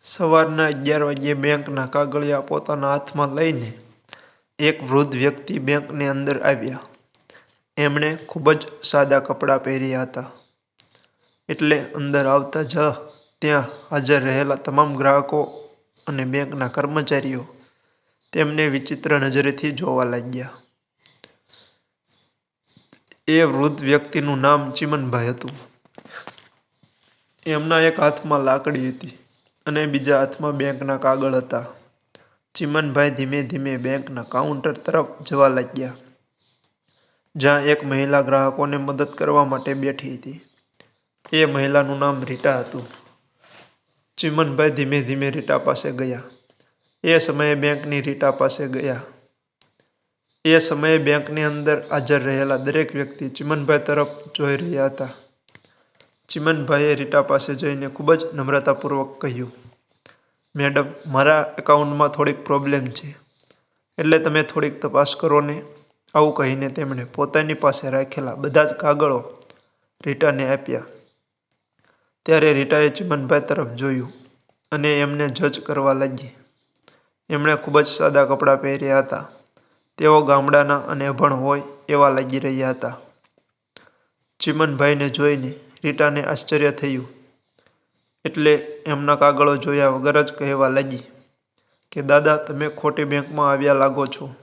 સવારના 11 વાગ્યે બેંકના કાગળિયા પોતાના હાથમાં લઈને એક વૃદ્ધ વ્યક્તિ બેંકની અંદર આવ્યા. એમણે ખૂબ જ સાદા કપડાં પહેર્યા હતા. એટલે અંદર આવતા જ ત્યાં હાજર રહેલા તમામ ગ્રાહકો અને બેંકના કર્મચારીઓ તેમને વિચિત્ર નજરેથી જોવા લાગ્યા. એ વૃદ્ધ વ્યક્તિનું નામ ચીમનભાઈ હતું. એમના એક હાથમાં લાકડી હતી અને બીજા હાથમાં બેંકના કાગળ હતા. ચીમનભાઈ ધીમે ધીમે બેંકના કાઉન્ટર તરફ જવા લાગ્યા, જ્યાં એક મહિલા ગ્રાહકોને મદદ કરવા માટે બેઠી હતી. એ મહિલાનું નામ રીટા હતું. ચીમનભાઈ ધીમે ધીમે રીટા પાસે ગયા. એ સમયે બેંકની અંદર હાજર રહેલા દરેક વ્યક્તિ ચીમનભાઈ તરફ જોઈ રહ્યા હતા. ચીમનભાઈએ રીટા પાસે જઈને ખૂબ જ નમ્રતાપૂર્વક કહ્યું, "મેડમ, મારા એકાઉન્ટમાં થોડીક પ્રોબ્લેમ છે, એટલે તમે થોડીક તપાસ કરો ને." આવું કહીને તેમણે પોતાની પાસે રાખેલા બધા જ કાગળો રીટાને આપ્યા. ત્યારે રીટાએ ચીમનભાઈ તરફ જોયું અને એમને જજ કરવા લાગી. એમણે ખૂબ જ સાદા કપડાં પહેર્યા હતા. તેઓ ગામડાના અને અભણ હોય એવા લાગી રહ્યા હતા. ચીમનભાઈને જોઈને રીટાને આશ્ચર્ય થયું, એટલે એમના કાગળો જોયા વગર જ કહેવા લાગી કે, "દાદા, તમે ખોટી બેંકમાં આવ્યા લાગો છો,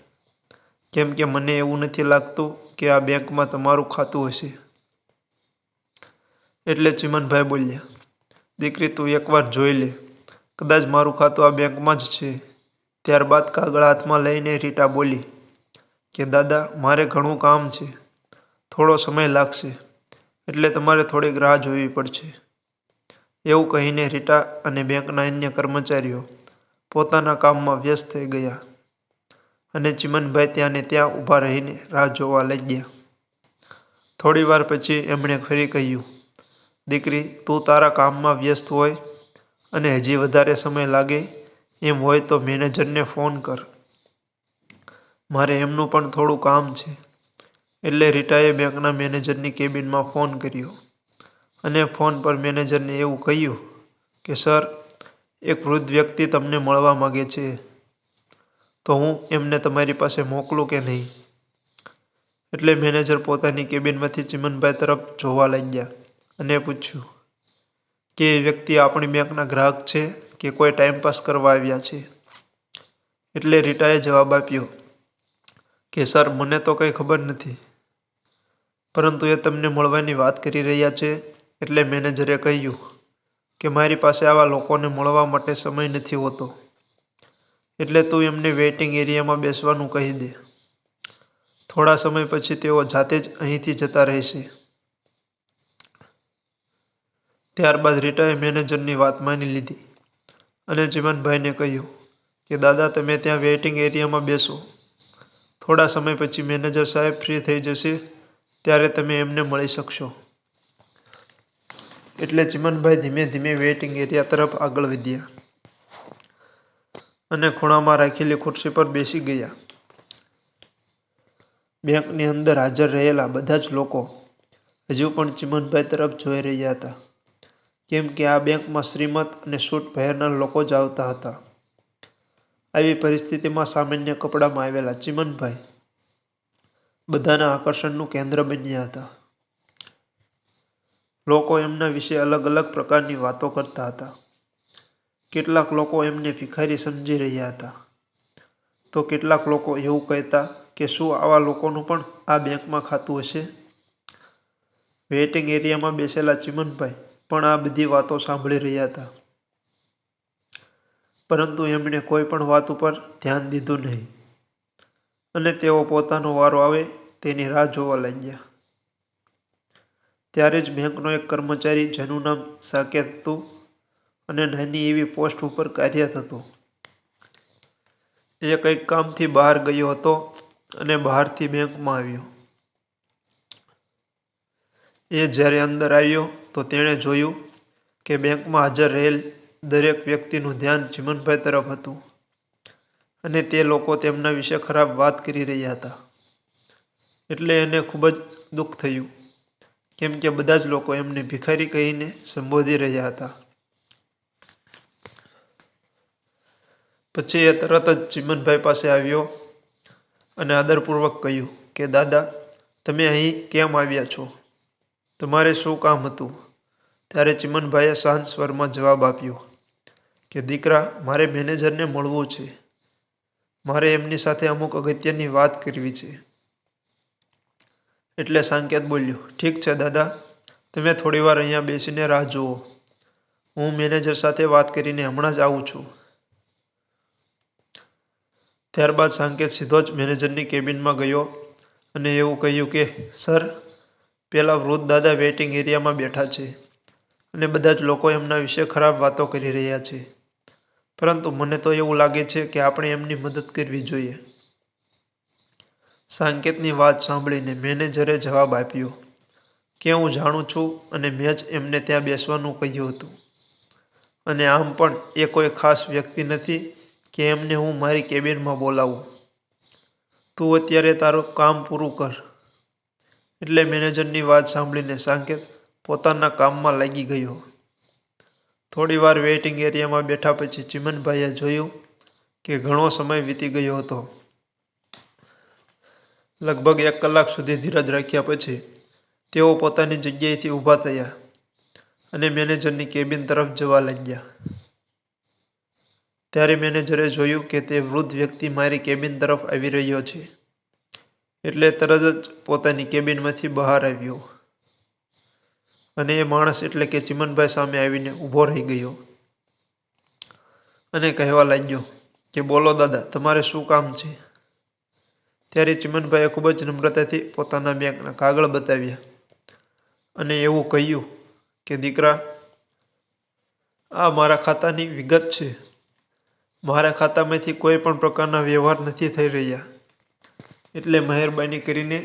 કેમ કે મને એવું નથી લાગતું કે આ બેંકમાં તમારું ખાતું હશે." એટલે ચીમનભાઈ બોલ્યા, "દીકરી, તું એકવાર જોઈ લે, કદાચ મારું ખાતું આ બેંકમાં જ છે." ત્યારબાદ કાગળ હાથમાં લઈને રીટા બોલી કે, "દાદા, મારે ઘણું કામ છે, થોડો સમય લાગશે, એટલે તમારે થોડીક રાહ જોવી પડશે." એવું કહીને રીટા અને બેંકના અન્ય કર્મચારીઓ પોતાના કામમાં વ્યસ્ત થઈ ગયા અને ચીમનભાઈ ત્યાં ને ત્યાં ઊભા રહીને રાહ જોવા લાગ્યા. થોડી વાર પછી એમણે ફરી કહ્યું, "દીકરી, તું તારા કામમાં વ્યસ્ત હોય અને હજી વધારે સમય લાગે એમ હોય તો મેનેજરને ફોન કર. મારે એમનું પણ થોડું કામ છે." એટલે રીટાએ બેંકના મેનેજરની કેબિનમાં ફોન કર્યો અને ફોન પર મેનેજરને એવું કહ્યું કે, "સર, એક વૃદ્ધ વ્યક્તિ તમને મળવા માંગે છે, તો હું એમને તમારી પાસે મોકલું કે નહીં?" એટલે મેનેજર પોતાની કેબિનમાંથી ચીમનભાઈ તરફ જોવા લાગ્યા અને પૂછ્યું કે, "એ વ્યક્તિ આપણી બેંકના ગ્રાહક છે કે કોઈ ટાઈમપાસ કરવા આવ્યા છે?" એટલે રીટાએ જવાબ આપ્યો કે, "સર, મને તો કંઈ ખબર નથી, પરંતુ એ તમને મળવાની વાત કરી રહ્યા છે." એટલે મેનેજરે કહ્યું કે, "મારી પાસે આવા લોકોને મળવા માટે સમય નથી હોતો, એટલે તું એમને વેઇટિંગ એરિયામાં બેસવાનું કહી દે. થોડા સમય પછી તેઓ જાતે જ અહીંથી જતા રહેશે." ત્યારબાદ રીટાએ મેનેજરની વાત માની લીધી અને ચીમનભાઈને કહ્યું કે, "દાદા, તમે ત્યાં વેઇટિંગ એરિયામાં બેસો. થોડા સમય પછી મેનેજર સાહેબ ફ્રી થઈ જશે, ત્યારે તમે એમને મળી શકશો." એટલે ચીમનભાઈ ધીમે ધીમે વેઇટિંગ એરિયા તરફ આગળ વધ્યા અને ખૂણામાં રાખેલી ખુરશી પર બેસી ગયા. બેંકની અંદર હાજર રહેલા બધા જ લોકો હજુ પણ ચીમનભાઈ તરફ જોઈ રહ્યા હતા, કેમ કે આ બેંકમાં શ્રીમંત અને સૂટ પહેરનાર લોકો જ આવતા હતા. આવી પરિસ્થિતિમાં સામાન્ય કપડામાં આવેલા ચીમનભાઈ બધાના આકર્ષણનું કેન્દ્ર બન્યા હતા. લોકો એમના વિશે અલગ અલગ પ્રકારની વાતો કરતા હતા. કેટલાક લોકો એમને ભિખારી સમજી રહ્યા હતા, તો કેટલાક લોકો એવું કહેતા કે શું આવા લોકોનું પણ આ બેંકમાં ખાતું હશે? વેઇટિંગ એરિયામાં બેસેલા ચીમનભાઈ પણ આ બધી વાતો સાંભળી રહ્યા હતા, પરંતુ એમણે કોઈ પણ વાત ઉપર ધ્યાન દીધું નહીં અને તેઓ પોતાનો વારો આવે તેની રાહ જોવા લાગ્યા. ત્યારે જ બેંકનો એક કર્મચારી, જેનું નામ સાકેત હતું અને નાની એવી પોસ્ટ ઉપર કાર્યરત હતો, એ કંઈક કામથી બહાર ગયો હતો અને બહારથી બેંકમાં આવ્યો. એ જ્યારે અંદર આવ્યો તો તેણે જોયું કે બેંકમાં હાજર રહેલ દરેક વ્યક્તિનું ધ્યાન ચીમનભાઈ તરફ હતું અને તે લોકો તેમના વિશે ખરાબ વાત કરી રહ્યા હતા. એટલે એને ખૂબ જ દુઃખ થયું, કેમ કે બધા જ લોકો એમને ભિખારી કહીને સંબોધી રહ્યા હતા. પછી એ તરત જ ચિમનભાઈ પાસે આવ્યો અને આદરપૂર્વક કહ્યું કે દાદા, તમે અહીં કેમ આવ્યા છો? તમારે શું કામ હતું? ત્યારે ચિમનભાઈએ શાંત સ્વરમાં જવાબ આપ્યો કે દીકરા, મારે મેનેજરને મળવું છે. મારે એમની સાથે અમુક અગત્યની વાત કરવી છે. એટલે સાંકેત બોલ્યો, ઠીક છે દાદા, તમે થોડીવાર અહીંયા બેસીને રાહ જુઓ. હું મેનેજર સાથે વાત કરીને હમણાં જ આવું છું. ત્યારબાદ સાંકેત સીધો જ મેનેજરની કેબિનમાં ગયો અને એવું કહ્યું કે સર, પેલા વૃદ્ધ દાદા વેઇટિંગ એરિયામાં બેઠા છે અને બધા જ લોકો એમના વિશે ખરાબ વાતો કરી રહ્યા છે. પરંતુ મને તો એવું લાગે છે કે આપણે એમની મદદ કરવી જોઈએ. સાંકેતની વાત સાંભળીને મેનેજરે જવાબ આપ્યો કે હું જાણું છું અને મેં જ એમને ત્યાં બેસવાનું કહ્યું હતું. અને આમ પણ એ કોઈ ખાસ વ્યક્તિ નથી કે એમને હું મારી કેબિનમાં બોલાવું. તું અત્યારે તારું કામ પૂરું કર. એટલે મેનેજરની વાત સાંભળીને સાંકેત પોતાના કામમાં લાગી ગયો. થોડીવાર વેઇટિંગ એરિયામાં બેઠા પછી ચિમનભાઈએ જોયું કે ઘણો સમય વીતી ગયો હતો. લગભગ 1 કલાક સુધી ધીરજ રાખ્યા પછી તેઓ પોતાની જગ્યાએથી ઊભા થયા અને મેનેજરની કેબિન તરફ જવા લાગ્યા. ત્યારે મેનેજરે જોયું કે તે વૃદ્ધ વ્યક્તિ મારી કેબિન તરફ આવી રહ્યો છે. એટલે તરત જ પોતાની કેબિનમાંથી બહાર આવ્યો અને એ માણસ એટલે કે ચિમનભાઈ સામે આવીને ઊભો રહી ગયો અને કહેવા લાગ્યો કે બોલો દાદા, તમારે શું કામ છે? ત્યારે ચિમનભાઈએ ખૂબ જ નમ્રતાથી પોતાના બેંકના કાગળ બતાવ્યા અને એવું કહ્યું કે દીકરા, આ મારા ખાતાની વિગત છે. મારા ખાતામાંથી કોઈ પણ પ્રકારના વ્યવહાર નથી થઈ રહ્યા. એટલે મહેરબાની કરીને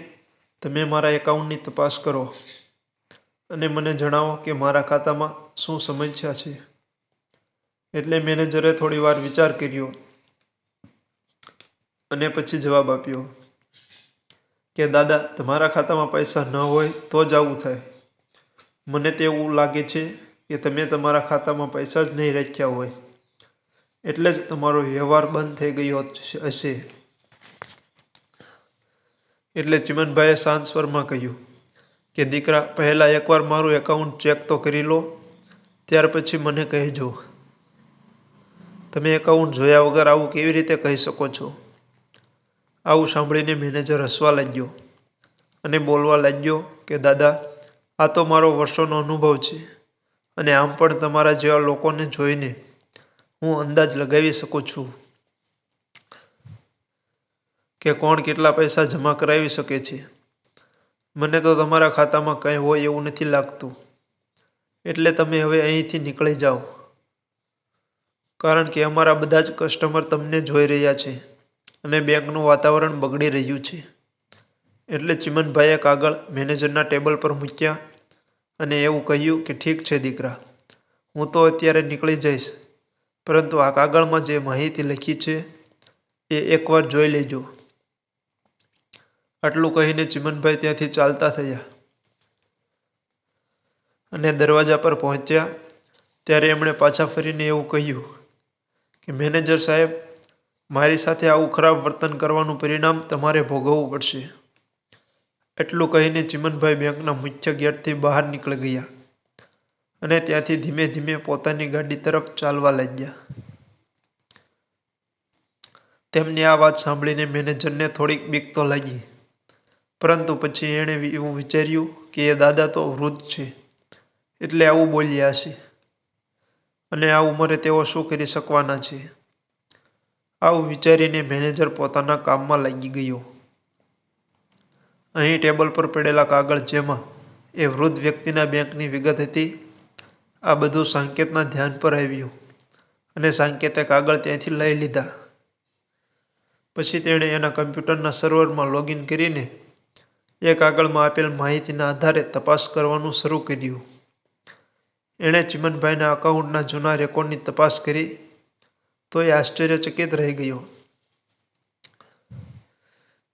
તમે મારા એકાઉન્ટની તપાસ કરો અને મને જણાવો કે મારા ખાતામાં શું સમસ્યા છે. એટલે મેનેજરે થોડીવાર વિચાર કર્યો અને પછી જવાબ આપ્યો કે દાદા, તમારા ખાતામાં પૈસા ન હોય તો જ આવું થાય. મને તો એવું લાગે છે કે તમે તમારા ખાતામાં પૈસા જ નહીં રાખ્યા હોય, એટલે જ તમારો વ્યવહાર બંધ થઈ ગયો હશે. એટલે ચિમનભાઈએ શાંત સ્વરમાં કહ્યું કે દીકરા, પહેલાં એકવાર મારું એકાઉન્ટ ચેક તો કરી લો, ત્યાર પછી મને કહેજો. તમે એકાઉન્ટ જોયા વગર આવું કેવી રીતે કહી શકો છો? આવું સાંભળીને મેનેજર હસવા લાગ્યો અને બોલવા લાગ્યો કે દાદા, આ તો મારો વર્ષોનો અનુભવ છે અને આમ પણ તમારા જેવા લોકોને જોઈને હું અંદાજ લગાવી શકું છું કે કોણ કેટલા પૈસા જમા કરાવી શકે છે. મને તો તમારા ખાતામાં કંઈ હોય એવું નથી લાગતું. એટલે તમે હવે અહીંથી નીકળી જાઓ, કારણ કે અમારા બધા જ કસ્ટમર તમને જોઈ રહ્યા છે અને બેંકનું વાતાવરણ બગડી રહ્યું છે. એટલે ચિમનભાઈએ કાગળ મેનેજરના ટેબલ પર મૂક્યા અને એવું કહ્યું કે ઠીક છે દીકરા, હું તો અત્યારે નીકળી જઈશ, પરંતુ આ કાગળમાં જે માહિતી લખી છે એ એકવાર જોઈ લેજો. આટલું કહીને ચિમનભાઈ ત્યાંથી ચાલતા થયા અને દરવાજા પર પહોંચ્યા ત્યારે એમણે પાછા ફરીને એવું કહ્યું કે મેનેજર સાહેબ, મારી સાથે આવું ખરાબ વર્તન કરવાનું પરિણામ તમારે ભોગવવું પડશે. એટલું કહીને ચિમનભાઈ બેંકના મુખ્ય ગેટથી બહાર નીકળી ગયા અને ત્યાંથી ધીમે ધીમે પોતાની ગાડી તરફ ચાલવા લાગ્યા. તેમની આ વાત સાંભળીને મેનેજરને થોડીક બીક તો લાગી, પરંતુ પછી એણે એવું વિચાર્યું કે એ દાદા તો વૃદ્ધ છે, એટલે આવું બોલ્યા હશે અને આ ઉંમરે તેઓ શું કરી શકવાના છે. આવું વિચારીને મેનેજર પોતાના કામમાં લાગી ગયો. અહીં ટેબલ પર પડેલા કાગળ જેમાં એ વૃદ્ધ વ્યક્તિના બેંકની વિગત હતી, આ બધું સાંકેતના ધ્યાન પર આવ્યું અને સાંકેતે કાગળ ત્યાંથી લઈ લીધા. પછી તેણે એના કમ્પ્યુટરના સર્વરમાં લોગિન કરીને એ કાગળમાં આપેલ માહિતીના આધારે તપાસ કરવાનું શરૂ કર્યું. એણે ચિમનભાઈના અકાઉન્ટના જૂના રેકોર્ડની તપાસ કરી તો એ આશ્ચર્યચકિત રહી ગયો,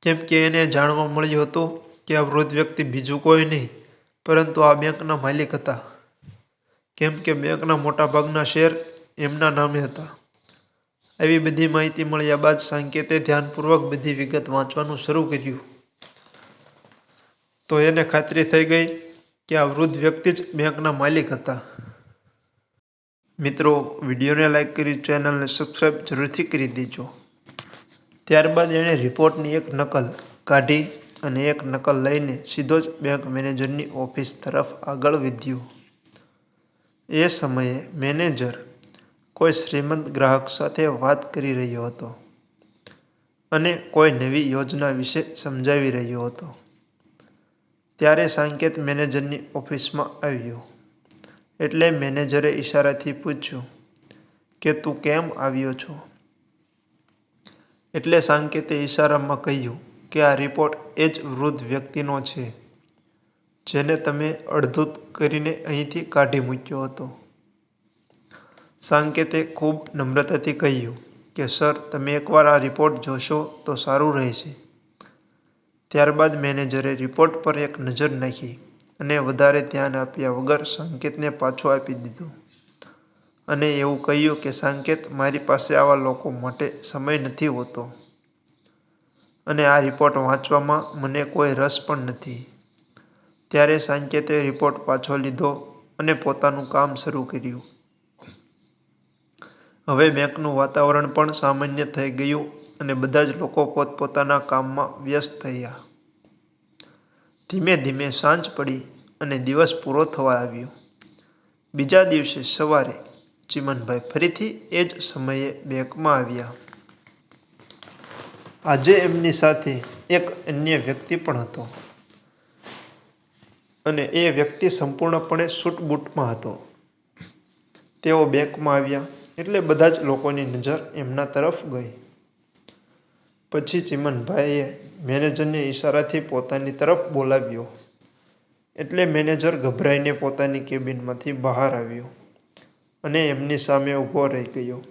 કેમ કે એને જાણવા મળ્યું હતું કે આ વૃદ્ધ વ્યક્તિ બીજું કોઈ નહીં પરંતુ આ બેંકના માલિક હતા, કેમ કે બેંકના મોટાભાગના શેર એમના નામે હતા. આવી બધી માહિતી મળ્યા બાદ સાંકેતે ધ્યાનપૂર્વક બધી વિગત વાંચવાનું શરૂ કર્યું તો એને ખાતરી થઈ ગઈ કે આ વૃદ્ધ વ્યક્તિ જ બેંકના માલિક હતા. મિત્રો, વિડીયોને લાઇક કરી ચેનલને સબસ્ક્રાઇબ જરૂરથી કરી દેજો. ત્યારબાદ એણે રિપોર્ટની એક નકલ કાઢી અને એક નકલ લઈને સીધો જ બેંક મેનેજરની ઓફિસ તરફ આગળ વધ્યો. એ સમયે મેનેજર કોઈ શ્રીમંત ગ્રાહક સાથે વાત કરી રહ્યો હતો અને કોઈ નવી યોજના વિશે સમજાવી રહ્યો હતો. ત્યારે સાંકેત મેનેજરની ઓફિસમાં આવ્યો એટલે મેનેજરે ઈશારાથી પૂછ્યું કે તું કેમ આવ્યો છો? એટલે સાંકેતે ઈશારામાં કહ્યું કે આ રિપોર્ટ એ જ વૃદ્ધ વ્યક્તિનો છે જેને તમે અડધૂત કરીને અહીંથી કાઢી મૂક્યો હતો. સાંકેતે ખૂબ નમ્રતાથી કહ્યું કે સર, તમે એકવાર આ રિપોર્ટ જોશો તો સારું રહેશે. ત્યારબાદ મેનેજરે રિપોર્ટ પર એક નજર નાખી અને વધારે ધ્યાન આપ્યા વગર સાંકેતને પાછો આપી દીધો અને એવું કહ્યું કે સાંકેત, મારી પાસે આવા લોકો માટે સમય નથી હોતો અને આ રિપોર્ટ વાંચવામાં મને કોઈ રસ પણ નથી. ત્યારે સાંકેતે રિપોર્ટ પાછો લીધો અને પોતાનું કામ શરૂ કર્યું. હવે બેંકનું વાતાવરણ પણ સામાન્ય થઈ ગયું અને બધા જ લોકો પોતપોતાના કામમાં વ્યસ્ત થયા. ધીમે ધીમે સાંજ પડી અને દિવસ પૂરો થવા આવ્યો. બીજા દિવસે સવારે ચિમનભાઈ ફરીથી એ જ સમયે બેંકમાં આવ્યા. આજે એમની સાથે એક અન્ય વ્યક્તિ પણ હતો અને એ વ્યક્તિ સંપૂર્ણપણે સૂટ-બૂટમાં હતો. તેઓ બેંકમાં આવ્યા એટલે બધા જ લોકોની નજર એમના તરફ ગઈ. પછી ચિમનભાઈએ મેનેજરને ઈશારાથી પોતાની તરફ બોલાવ્યો એટલે મેનેજર ગભરાઈને પોતાની કેબિનમાંથી બહાર આવ્યો અને એમની સામે ઊભો રહી ગયો.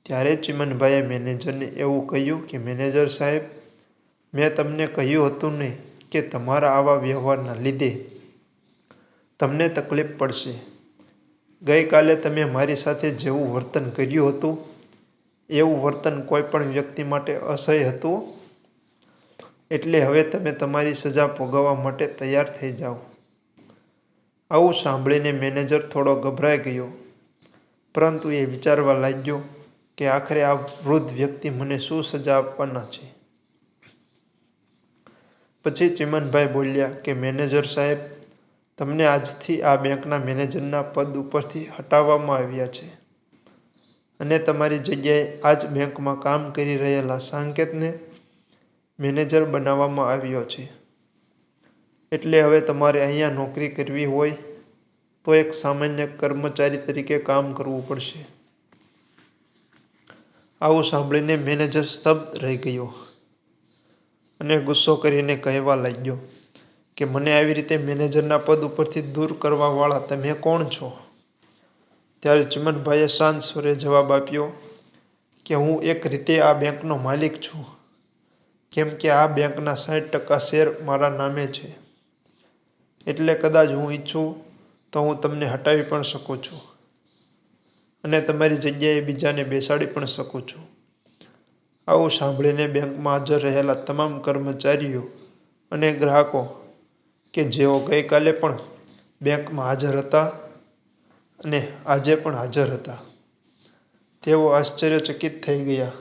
ત્યારે ચિમનભાઈએ મેનેજરને એવું કહ્યું કે મેનેજર સાહેબ, મેં તમને કહ્યું હતું ને કે તમારા આવા વ્યવહારના લીધે તમને તકલીફ પડશે. ગઈકાલે તમે મારી સાથે જેવું વર્તન કર્યું હતું એવું વર્તન કોઈ પણ વ્યક્તિ માટે અસહ્ય હતું. એટલે હવે તમે તમારી સજા ભોગવવા માટે તૈયાર થઈ જાઓ. આવું સાંભળીને મેનેજર થોડો ગભરાઈ ગયો, પરંતુ એ વિચારવા લાગ્યો કે આખરે આ વૃદ્ધ વ્યક્તિ મને શું સજા આપવાના છે. પછી ચિમનભાઈ બોલ્યા કે મેનેજર સાહેબ, તમને આજથી આ બેંકના મેનેજરના પદ ઉપરથી હટાવવામાં આવ્યા છે અને તમારી જગ્યાએ આ જ બેંકમાં કામ કરી રહેલા સાંકેતને મેનેજર બનાવવામાં આવ્યો છે. એટલે હવે તમારે અહીંયા નોકરી કરવી હોય તો એક સામાન્ય કર્મચારી તરીકે કામ કરવું પડશે. આવું સાંભળીને મેનેજર સ્તબ્ધ રહી ગયો અને ગુસ્સો કરીને કહેવા લાગ્યો કે મને આવી રીતે મેનેજરના પદ ઉપરથી દૂર કરવાવાળા તમે કોણ છો? ત્યારે ચિમનભાઈએ શાંત સ્વરે જવાબ આપ્યો કે હું એક રીતે આ બેંકનો માલિક છું, કેમ કે આ બેંકના 60% શેર મારા નામે છે. એટલે કદાચ હું ઈચ્છું તો હું તમને હટાવી પણ શકું છું અને તમારી જગ્યાએ બીજાને બેસાડી પણ શકું છું. આવું સાંભળીને બેંકમાં હાજર રહેલા તમામ કર્મચારીઓ અને ગ્રાહકો કે જેઓ ગઈકાલે પણ બેંકમાં હાજર હતા અને આજે પણ હાજર હતા, તેઓ આશ્ચર્યચકિત થઈ ગયા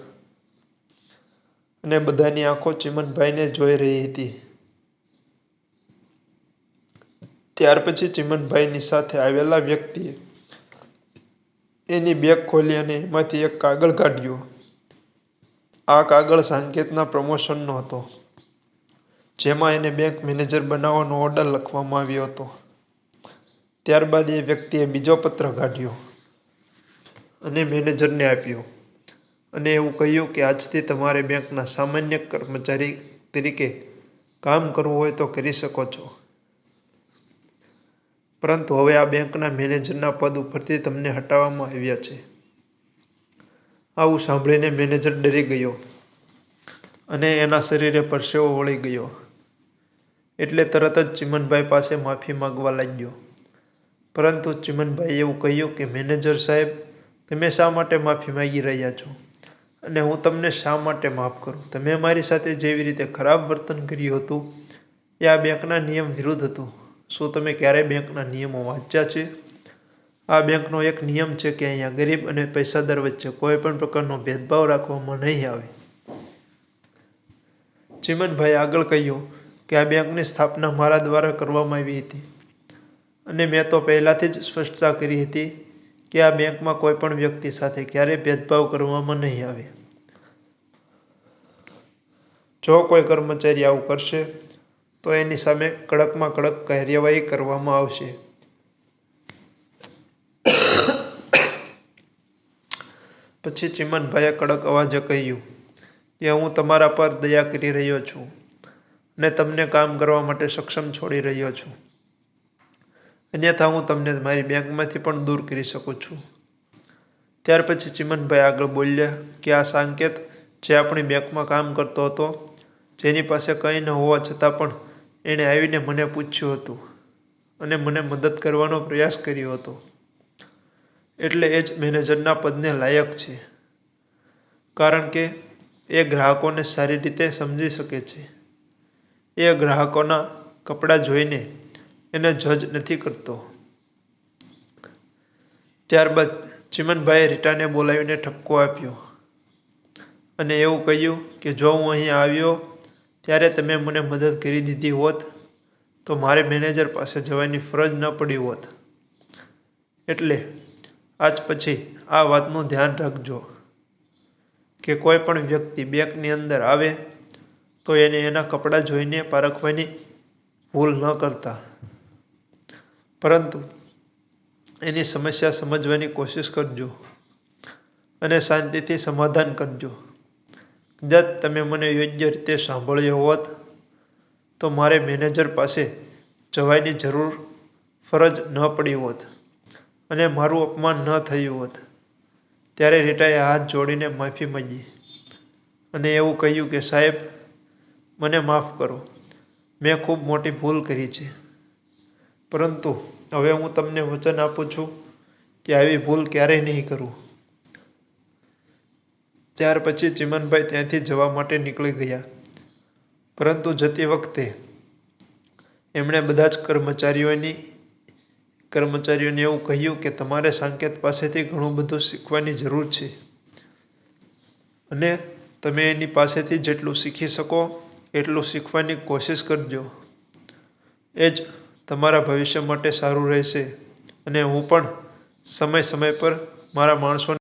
અને બધાની આંખો ચિમનભાઈને જોઈ રહી હતી. ત્યાર પછી ચિમનભાઈની સાથે આવેલા વ્યક્તિએ એની બેગ ખોલી અને એમાંથી એક કાગળ કાઢ્યો. આ કાગળ સાંકેતના પ્રમોશનનો હતો, જેમાં એને બેંક મેનેજર બનાવવાનો ઓર્ડર લખવામાં આવ્યો હતો. ત્યારબાદ એ વ્યક્તિએ બીજો પત્ર કાઢ્યો અને મેનેજરને આપ્યો અને એવું કહ્યું કે આજથી તમારે બેંકના સામાન્ય કર્મચારી તરીકે કામ કરવું હોય તો કરી શકો છો, પરંતુ હવે આ બેંકના મેનેજરના પદ ઉપરથી તમને હટાવવામાં આવ્યા છે. આવું સાંભળીને મેનેજર ડરી ગયો અને એના શરીરે પરસેવો વળી ગયો. એટલે તરત જ ચિમનભાઈ પાસે માફી માંગવા લાગ્યો. પરંતુ ચિમનભાઈએ એવું કહ્યું કે મેનેજર સાહેબ, તમે શા માટે માફી માંગી રહ્યા છો? અને હું તમને શા માટે માફ કરું? તમે મારી સાથે જેવી રીતે ખરાબ વર્તન કર્યું હતું એ આ બેંકના નિયમ વિરુદ્ધ હતું. શું તમે ક્યારેય બેંકના નિયમો વાંચ્યા છે? આ બેંકનો એક નિયમ છે કે અહીંયા ગરીબ અને પૈસાદાર વચ્ચે કોઈ પણ પ્રકારનો ભેદભાવ રાખવામાં નહીં આવે. ચીમનભાઈએ આગળ કહ્યું કે આ બેંકની સ્થાપના મારા દ્વારા કરવામાં આવી હતી અને મેં તો પહેલાથી જ સ્પષ્ટતા કરી હતી કે આ બેંકમાં કોઈ પણ વ્યક્તિ સાથે ક્યારેય ભેદભાવ કરવામાં નહીં આવે. જો કોઈ કર્મચારી આવું કરશે તો એની સામે કડકમાં કડક કાર્યવાહી કરવામાં આવશે. પછી ચીમનભાઈએ કડક અવાજે કહ્યું કે હું તમારા પર દયા કરી રહ્યો છું અને તમને કામ કરવા માટે સક્ષમ છોડી રહ્યો છું. અન્યથા હું તમને મારી બેંકમાંથી પણ દૂર કરી શકું છું. ત્યાર પછી ચીમનભાઈ આગળ બોલ્યા કે આ સાંકેત જે આપણી બેંકમાં કામ કરતો હતો, જેની પાસે કંઈ ન હોવા છતાં પણ એણે આવીને મને પૂછ્યું હતું અને મને મદદ કરવાનો પ્રયાસ કર્યો હતો, એટલે એ જ મેનેજરના પદને લાયક છે. કારણ કે એ ગ્રાહકોને સારી રીતે સમજી શકે છે. એ ગ્રાહકોના કપડાં જોઈને એને જજ નથી કરતો. ત્યારબાદ ચીમનભાઈએ રીટાને બોલાવીને ઠપકો આપ્યો અને એવું કહ્યું કે જો હું અહીં આવ્યો ત્યારે તમે મને મદદ કરી દીધી હોત તો મારે મેનેજર પાસે જવાની ફરજ ન પડી હોત. એટલે આજ પછી આ વાતનું ધ્યાન રાખજો કે કોઈ પણ વ્યક્તિ બેંકની અંદર આવે તો એને એના કપડાં જોઈને પારખવાની ભૂલ ન કરતા, પરંતુ એની સમસ્યા સમજવાની કોશિશ કરજો અને શાંતિથી સમાધાન કરજો. કદાચ તમે મને યોગ્ય રીતે સાંભળ્યો હોત તો મારે મેનેજર પાસે જવાની ફરજ ન પડી હોત અને મારું અપમાન ન થયું હોત. ત્યારે રીટાએ હાથ જોડીને માફી માંગી અને એવું કહ્યું કે સાહેબ, મને માફ કરો. મેં ખૂબ મોટી ભૂલ કરી છે, પરંતુ હવે હું તમને વચન આપું છું કે આવી ભૂલ ક્યારેય નહીં કરું. ત્યાર પછી ચીમનભાઈ ત્યાંથી જવા માટે નીકળી ગયા, પરંતુ જતી વખતે એમણે બધા જ કર્મચારીઓને એવું કહ્યું કે તમારે સાંકેત પાસેથી ઘણું બધું શીખવાની જરૂર છે અને તમે એની પાસેથી જેટલું શીખી શકો એટલું શીખવાની કોશિશ કરજો. એ જ તમારા ભવિષ્ય માટે સારું રહેશે. અને હું પણ સમય પર મારા માણસોને